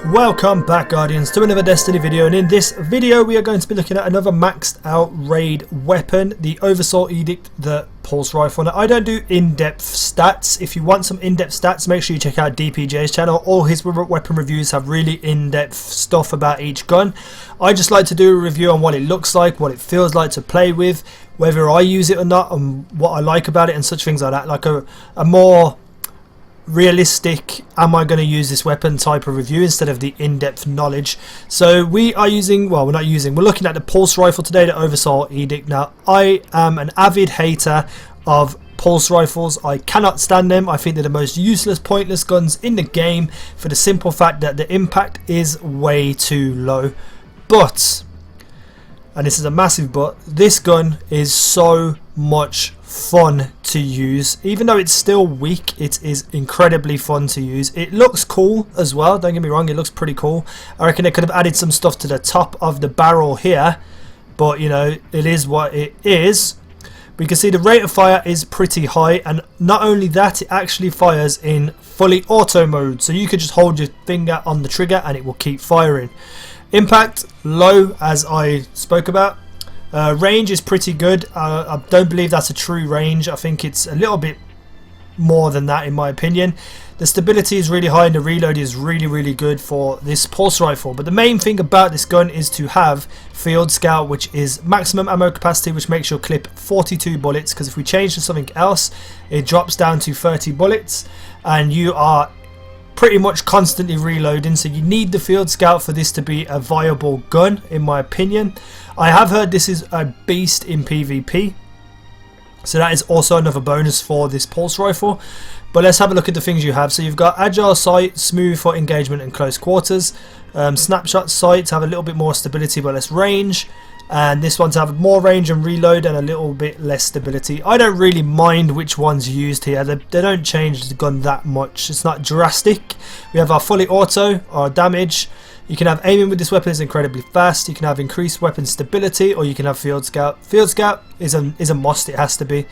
Welcome back, Guardians, to another Destiny video, and in this video we are going to be looking at another maxed out raid weapon, the Oversoul Edict, the pulse rifle. Now, I don't do in-depth stats. If you want some in-depth stats, make sure you check out DPJ's channel. All his weapon reviews have really in-depth stuff about each gun. I just like to do a review on what it looks like, what it feels like to play with, whether I use it or not, and what I like about it and such things like that, like a more realistic am I going to use this weapon type of review instead of the in-depth knowledge. So we are using, well, we're looking at the pulse rifle today, the Oversoul Edict. Now, I am an avid hater of pulse rifles. I cannot stand them. I think they're the most useless, pointless guns in the game for the simple fact that the impact is way too low. But, and this is a massive but, this gun is so much fun to use. Even though it's still weak, it is incredibly fun to use. It looks cool as well, don't get me wrong, it looks pretty cool. I reckon they could have added some stuff to the top of the barrel here, but you know, it is what it is. We can see the rate of fire is pretty high, and not only that, it actually fires in fully auto mode, so you could just hold your finger on the trigger and it will keep firing. Impact low, as I spoke about. Range is pretty good. I don't believe that's a true range. I think it's a little bit more than that in my opinion. The stability is really high and the reload is really good for this pulse rifle. But the main thing about this gun is to have Field Scout, which is maximum ammo capacity, which makes your clip 42 bullets, because if we change to something else it drops down to 30 bullets and you are pretty much constantly reloading, so you need the Field Scout for this to be a viable gun in my opinion. I have heard this is a beast in PvP, so that is also another bonus for this pulse rifle. But let's have a look at the things you have. So you've got agile sight, smooth for engagement and close quarters, snapshot sight to have a little bit more stability but less range, and this one to have more range and reload and a little bit less stability. I don't really mind which one's used here. They don't change the gun that much. It's not drastic. We have our fully auto, our damage. You can have aiming with this weapon is incredibly fast. You can have increased weapon stability, or you can have Field Scout. Field Scout is a must, it has to be.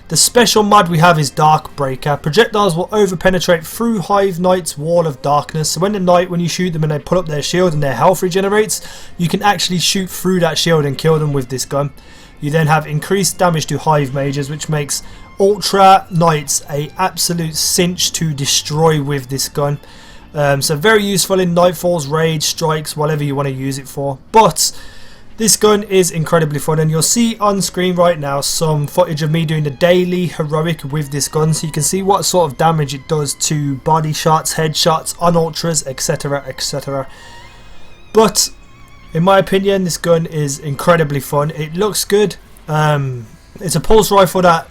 The special mod we have is Dark Breaker. Projectiles will over-penetrate through Hive Knight's wall of darkness. So when you shoot them and they put up their shield and their health regenerates, you can actually shoot through that shield and kill them with this gun. You then have increased damage to Hive Mages, which makes Ultra Knights a absolute cinch to destroy with this gun. So very useful in Nightfalls, raids, strikes, whatever you want to use it for. But this gun is incredibly fun, and you'll see on screen right now some footage of me doing the daily heroic with this gun, so you can see what sort of damage it does to body shots, headshots, on ultras, etc, etc. But in my opinion, this gun is incredibly fun. It looks good. It's a pulse rifle that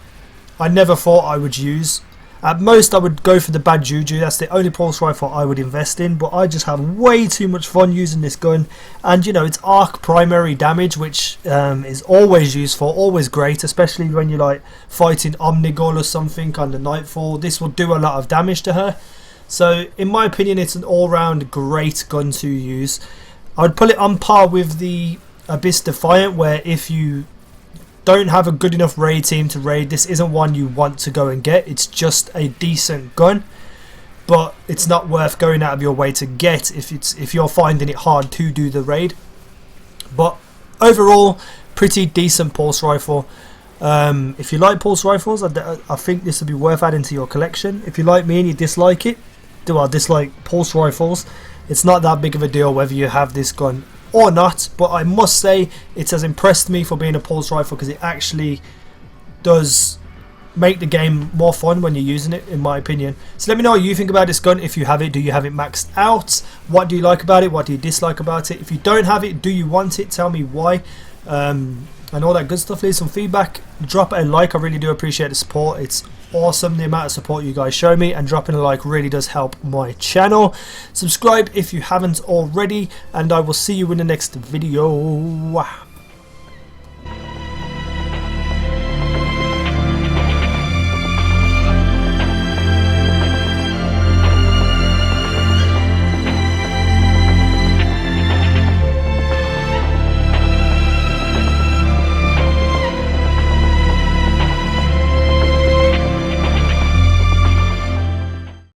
I never thought I would use. At most I would go for the Bad Juju. That's the only pulse rifle I would invest in, but I just have way too much fun using this gun. And you know, it's arc primary damage, which is always useful, always great, especially when you're like fighting Omnigul or something on the Nightfall. This will do a lot of damage to her. So in my opinion, it's an all-round great gun to use. I would put it on par with the Abyss Defiant, where if you don't have a good enough raid team to raid, this isn't one you want to go and get. It's just a decent gun, but it's not worth going out of your way to get if you're finding it hard to do the raid. But overall, pretty decent pulse rifle. If you like pulse rifles, I think this would be worth adding to your collection. If you like me and you dislike it, dislike pulse rifles, it's not that big of a deal whether you have this gun or not. But I must say it has impressed me for being a pulse rifle, because it actually does make the game more fun when you're using it, in my opinion. So let me know what you think about this gun. If you have it, do you have it maxed out? What do you like about it? What do you dislike about it? If you don't have it, do you want it? Tell me why, and all that good stuff. Leave some feedback, drop a like. I really do appreciate the support. It's awesome the amount of support you guys show me, and dropping a like really does help my channel. Subscribe if you haven't already, and I will see you in the next video.